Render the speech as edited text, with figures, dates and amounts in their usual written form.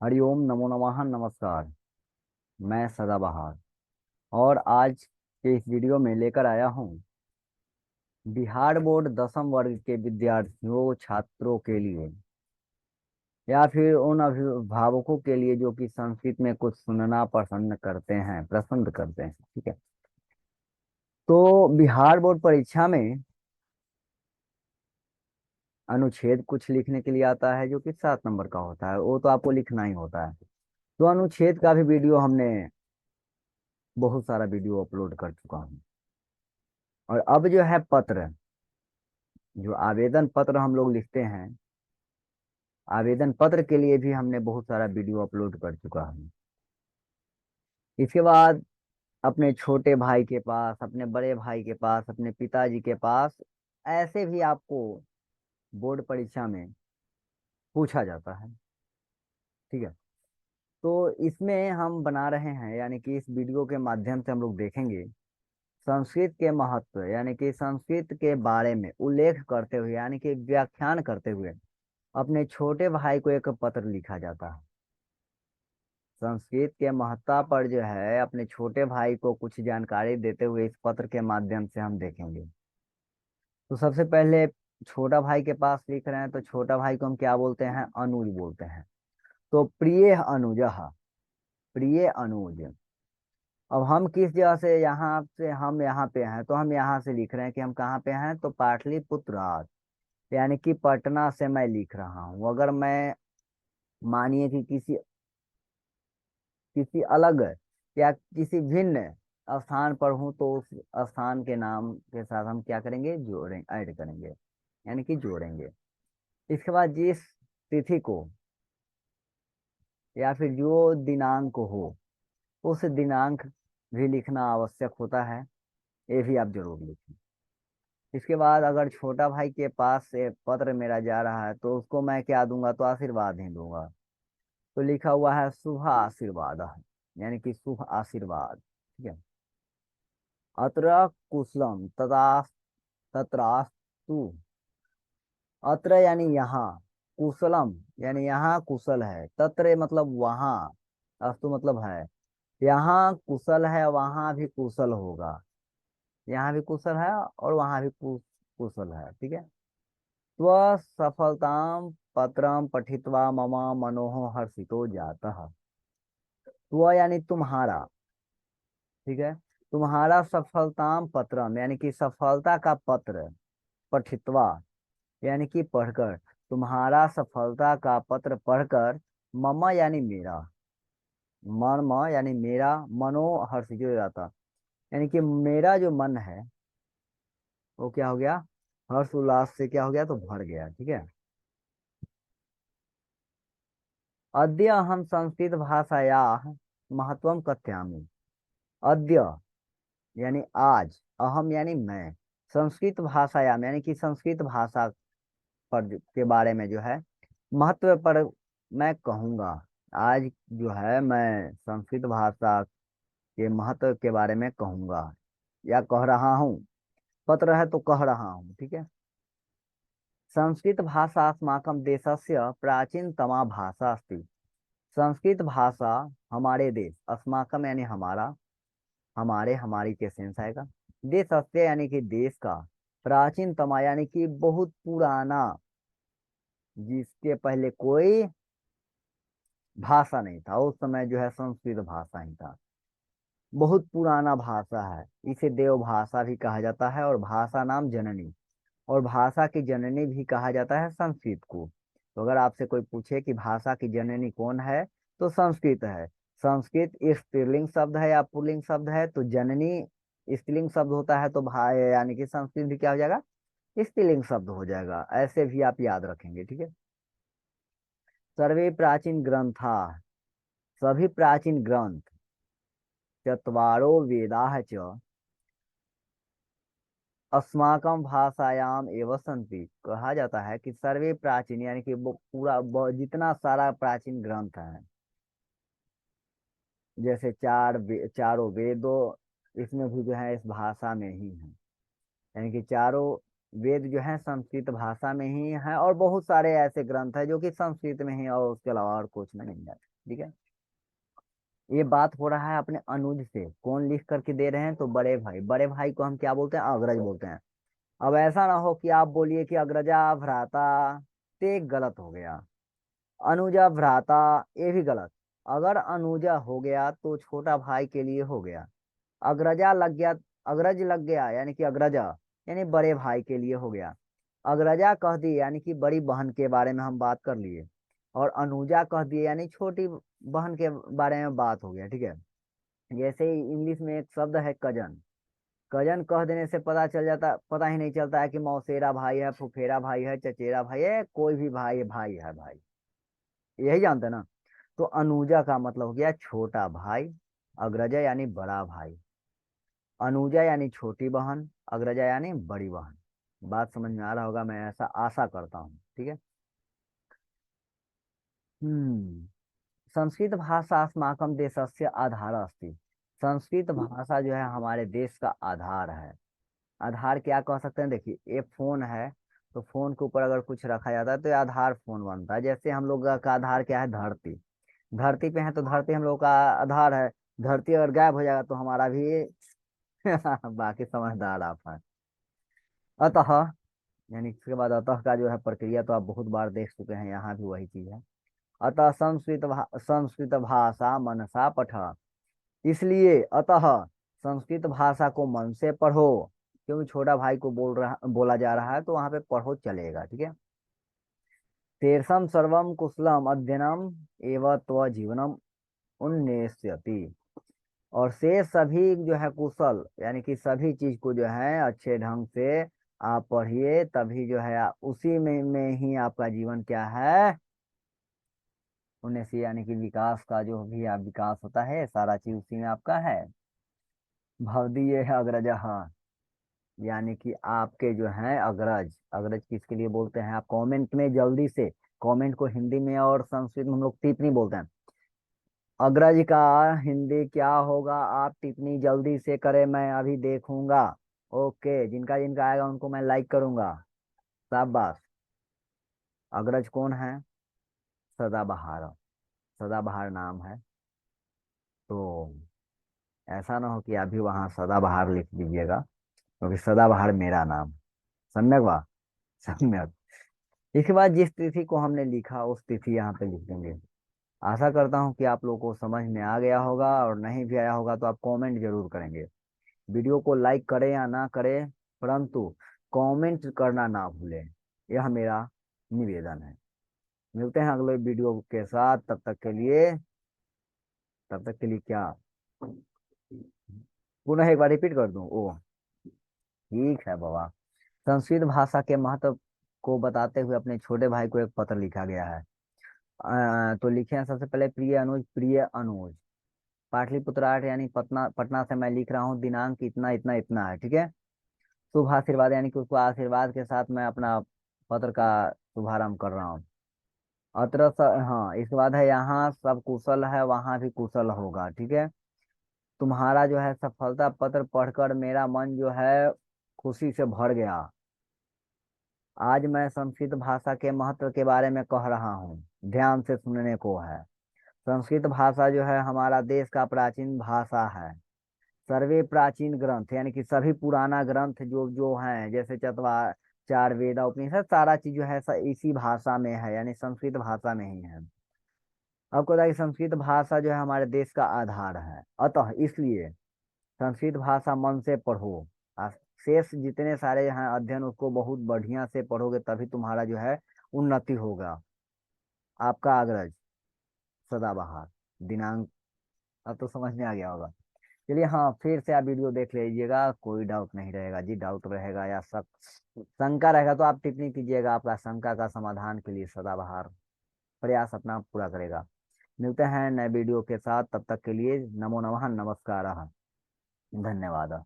हरिओम नमो नमः नमस्कार। मैं सदाबहार और आज के इस वीडियो में लेकर आया हूँ बिहार बोर्ड 10वीं वर्ग के विद्यार्थियों छात्रों के लिए या फिर उन अभिभावकों के लिए जो कि संस्कृत में कुछ सुनना पसंद करते हैं। ठीक है। तो बिहार बोर्ड परीक्षा में अनुच्छेद कुछ लिखने के लिए आता है जो कि 7 नंबर का होता है, वो तो आपको लिखना ही होता है। तो अनुच्छेद का भी वीडियो हमने बहुत सारा वीडियो अपलोड कर चुका हूँ। और अब जो है पत्र, जो आवेदन पत्र हम लोग लिखते हैं, आवेदन पत्र के लिए भी हमने बहुत सारा वीडियो अपलोड कर चुका है। इसके बाद अपने छोटे भाई के पास, अपने बड़े भाई के पास, अपने पिताजी के पास ऐसे भी आपको बोर्ड परीक्षा में पूछा जाता है। ठीक है। तो इसमें हम बना रहे हैं, यानी कि इस वीडियो के माध्यम से हम लोग देखेंगे संस्कृत के महत्व, यानी कि संस्कृत के बारे में उल्लेख करते हुए, यानी कि व्याख्यान करते हुए अपने छोटे भाई को एक पत्र लिखा जाता है। संस्कृत के महत्ता पर जो है अपने छोटे भाई को कुछ जानकारी देते हुए इस पत्र के माध्यम से हम देखेंगे। तो सबसे पहले छोटा भाई के पास लिख रहे हैं, तो छोटा भाई को हम क्या बोलते हैं? अनुज बोलते हैं। तो प्रिय अनुज, प्रिय अनुज। अब हम किस जगह से, यहाँ से हम यहाँ पे हैं, तो हम यहाँ से लिख रहे हैं कि हम कहाँ पे हैं, तो पाटलिपुत्र, यानी कि पटना से मैं लिख रहा हूँ। अगर मैं मानिए कि किसी किसी अलग या किसी भिन्न स्थान पर हूं, तो उस स्थान के नाम के साथ हम क्या करेंगे? ऐड करेंगे, यानी कि जोड़ेंगे। इसके बाद जिस तिथि को या फिर जो दिनांक हो, उस दिनांक भी लिखना आवश्यक होता है। ये भी आप जरूर लिखें। इसके बाद अगर छोटा भाई के पास से पत्र मेरा जा रहा है, तो उसको मैं क्या दूंगा? तो आशीर्वाद ही दूंगा। तो लिखा हुआ है शुभ आशीर्वाद, यानी कि शुभ आशीर्वाद। ठीक है। अत्र कुशलम तथा तत्रास्तु। अत्र यानी यहाँ, कुशलम यानी यहाँ कुशल है, तत्र मतलब वहाँ, अस्तु मतलब है। यहाँ कुशल है, वहाँ भी कुशल होगा। यहाँ भी कुशल है और वहाँ भी कुशल है। ठीक है। स्व सफलताम पत्रम पठित्वा मम मनोह हर्षितो जातः। स्व यानी तुम्हारा। ठीक है। तुम्हारा सफलताम पत्रम यानी कि सफलता का पत्र, पठित्वा यानी कि पढ़कर, तुम्हारा सफलता का पत्र पढ़कर, मम यानी मेरा, मन म यानी मेरा, मनो हर्ष जो जाता, यानी कि मेरा जो मन है वो क्या हो गया? हर्ष उल्लास से क्या हो गया? तो भर गया। ठीक है। अद्य अहम संस्कृत भाषायाः महत्वम कथयामि। अद्य यानी आज, अहम यानी मैं, संस्कृत भाषायाम यानी कि संस्कृत भाषा पर के बारे में जो है महत्व पर मैं कहूँगा। आज जो है मैं संस्कृत भाषा के महत्व के बारे में कहूँगा या कह रहा हूँ। पत्र है तो कह रहा हूँ। ठीक है। संस्कृत भाषा अस्माकं देशस्य प्राचीनतमा भाषा अस्ति। संस्कृत भाषा हमारे देश, अस्माकम यानी हमारा, हमारे हमारी के सेंस आएगा, देशस्य यानी कि देश का, प्राचीनतमा यानी कि बहुत पुराना, जिसके पहले कोई भाषा नहीं था, उस समय जो है संस्कृत भाषा ही था। बहुत पुराना भाषा है, इसे देव भाषा भी कहा जाता है और भाषा नाम जननी, और भाषा की जननी भी कहा जाता है संस्कृत को। तो अगर आपसे कोई पूछे कि भाषा की जननी कौन है, तो संस्कृत है। संस्कृत स्त्रीलिंग शब्द है या पुल्लिंग शब्द है? तो जननी स्त्रीलिंग शब्द होता है, तो भाई यानी कि संस्कृत भी क्या हो जाएगा? स्त्रीलिंग शब्द हो जाएगा। ऐसे भी आप याद रखेंगे। ठीक है। सर्वे प्राचीन ग्रंथा, सभी प्राचीन ग्रंथ, चत्वारो वेदाः च अस्माकम भाषायाम एवं संति। कहा जाता है कि सर्वे प्राचीन यानी कि वो पूरा जितना सारा प्राचीन ग्रंथ है, जैसे चारों वेदों, इसमें भी जो है इस भाषा में ही है। यानी कि चारों वेद जो है संस्कृत भाषा में ही है, और बहुत सारे ऐसे ग्रंथ है जो कि संस्कृत में ही, और उसके अलावा और कुछ में नहीं है। ठीक है। ये बात हो रहा है अपने अनुज से, कौन लिख करके दे रहे हैं, तो बड़े भाई। बड़े भाई को हम क्या बोलते हैं, अग्रज बोलते हैं। अब ऐसा ना हो कि आप बोलिए कि अग्रजा भ्राता, ते गलत हो गया। अनुजा भ्राता, ये भी गलत। अगर अनुजा हो गया तो छोटा भाई के लिए हो गया। अग्रजा लग गया, अग्रज लग गया यानी कि अग्रजा, यानी बड़े भाई के लिए हो गया। अग्रजा कह दिए यानी कि बड़ी बहन के बारे में हम बात कर लिए। और अनुजा कह दिए यानी छोटी बहन के बारे में बात हो गया। ठीक है। जैसे ही इंग्लिश में एक शब्द है कजन, कजन कह देने से पता चल जाता, पता ही नहीं चलता है कि मौसेरा भाई है, फुफेरा भाई है, चचेरा भाई है, कोई भी भाई है, भाई है भाई। यही जानते हैं ना। तो अनुजा का मतलब हो गया छोटा भाई, अग्रजा यानी बड़ा भाई, अनुजा यानी छोटी बहन, अग्रजा यानी बड़ी बहन। बात समझ में आ रहा होगा, मैं ऐसा आशा करता हूँ। ठीक है। हम्म। संस्कृत भाषा अस्माकं देशस्य आधार अस्ति। संस्कृत भाषा जो है हमारे देश का आधार है। आधार क्या कह सकते हैं, देखिए ये फोन है, तो फोन के ऊपर अगर कुछ रखा जाता है तो ये आधार फोन बनता है। जैसे हम लोग का आधार क्या है, धरती। धरती पे है तो धरती हम लोग का आधार है। धरती अगर गायब हो जाएगा तो हमारा भी बाकी समझदार आप हैं। अतः, यानी इसके बाद अतः का जो है प्रक्रिया तो आप बहुत बार देख चुके हैं, यहाँ भी वही चीज है। अतः संस्कृत भाषा मनसा पठ। इसलिए अतः संस्कृत भाषा को मन से पढ़ो, क्योंकि छोटा भाई को बोला जा रहा है तो वहां पे पढ़ो चलेगा। ठीक है। तेरसम सर्वम कुशलम अध्ययनम एवं त्व जीवनम उन्नेष्यति। और से सभी जो है कुशल, यानी कि सभी चीज को जो है अच्छे ढंग से आप पढ़िए, तभी जो है उसी में ही आपका जीवन क्या है, उन्नति, यानी कि विकास का जो भी आप विकास होता है सारा चीज उसी में आपका है। भवदीय है अग्रजः, यानी कि आपके जो है अग्रज। अग्रज किसके लिए बोलते हैं, आप कमेंट में जल्दी से, कमेंट को हिंदी में और संस्कृत में हम लोग टिप्पणी बोलते हैं। अग्रज का हिंदी क्या होगा, आप टिप्पणी जल्दी से करें, मैं अभी देखूंगा। ओके, जिनका जिनका आएगा उनको मैं लाइक करूंगा। शाबाश। अग्रज कौन है, सदाबहार। सदाबहार नाम है। तो ऐसा ना हो कि अभी वहां सदाबहार लिख दीजिएगा, क्योंकि सदाबहार मेरा नाम। सम्यक वा, सम्यक। इसके बाद जिस तिथि को हमने लिखा उस तिथि यहाँ पे लिख देंगे। आशा करता हूँ कि आप लोगों को समझ में आ गया होगा, और नहीं भी आया होगा तो आप कमेंट जरूर करेंगे। वीडियो को लाइक करें या ना करें, परंतु कमेंट करना ना भूलें, यह मेरा निवेदन है। मिलते हैं अगले वीडियो के साथ, तब तक के लिए, तब तक के लिए क्या, पुनः एक बार रिपीट कर दूं ओ, ठीक है बाबा। संस्कृत भाषा के महत्व को बताते हुए अपने छोटे भाई को एक पत्र लिखा गया है। तो लिखे हैं सबसे पहले, प्रिय अनुज, प्रिय अनुज, पाटलिपुत्र 8 यानी पटना, पटना से मैं लिख रहा हूँ, दिनांक इतना इतना इतना है। ठीक है। शुभ आशीर्वाद, यानी कि उसको आशीर्वाद के साथ मैं अपना पत्र का शुभारंभ कर रहा हूँ। हाँ, इसके बाद है, यहाँ सब कुशल है वहाँ भी कुशल होगा। ठीक है। तुम्हारा जो है सफलता पत्र पढ़कर मेरा मन जो है खुशी से भर गया। आज मैं संस्कृत भाषा के महत्व के बारे में कह रहा हूँ, ध्यान से सुनने को है। संस्कृत भाषा जो है हमारा देश का प्राचीन भाषा है। सर्वे प्राचीन ग्रंथ, यानी कि सभी पुराना ग्रंथ जो जो हैं, जैसे चार वेद उपनिषद, सारा चीज जो है इसी भाषा में है, यानी संस्कृत भाषा में ही है। आपको पता है कि संस्कृत भाषा जो है हमारे देश का आधार है, अतः इसलिए संस्कृत भाषा मन से पढ़ो। आ- शेष जितने सारे हैं अध्ययन, उसको बहुत बढ़िया से पढ़ोगे तभी तुम्हारा जो है उन्नति होगा। आपका अग्रज सदाबहार, दिनांक, अब तो समझ में आ गया होगा। चलिए, हाँ, फिर से आप वीडियो देख लीजिएगा, कोई डाउट नहीं रहेगा जी। डाउट रहेगा या शंका रहेगा तो आप टिप्पणी कीजिएगा, आपका शंका का समाधान के लिए सदाबहार प्रयास अपना पूरा करेगा। मिलते हैं नए वीडियो के साथ, तब तक के लिए नमो नमः, नमस्कार, धन्यवाद।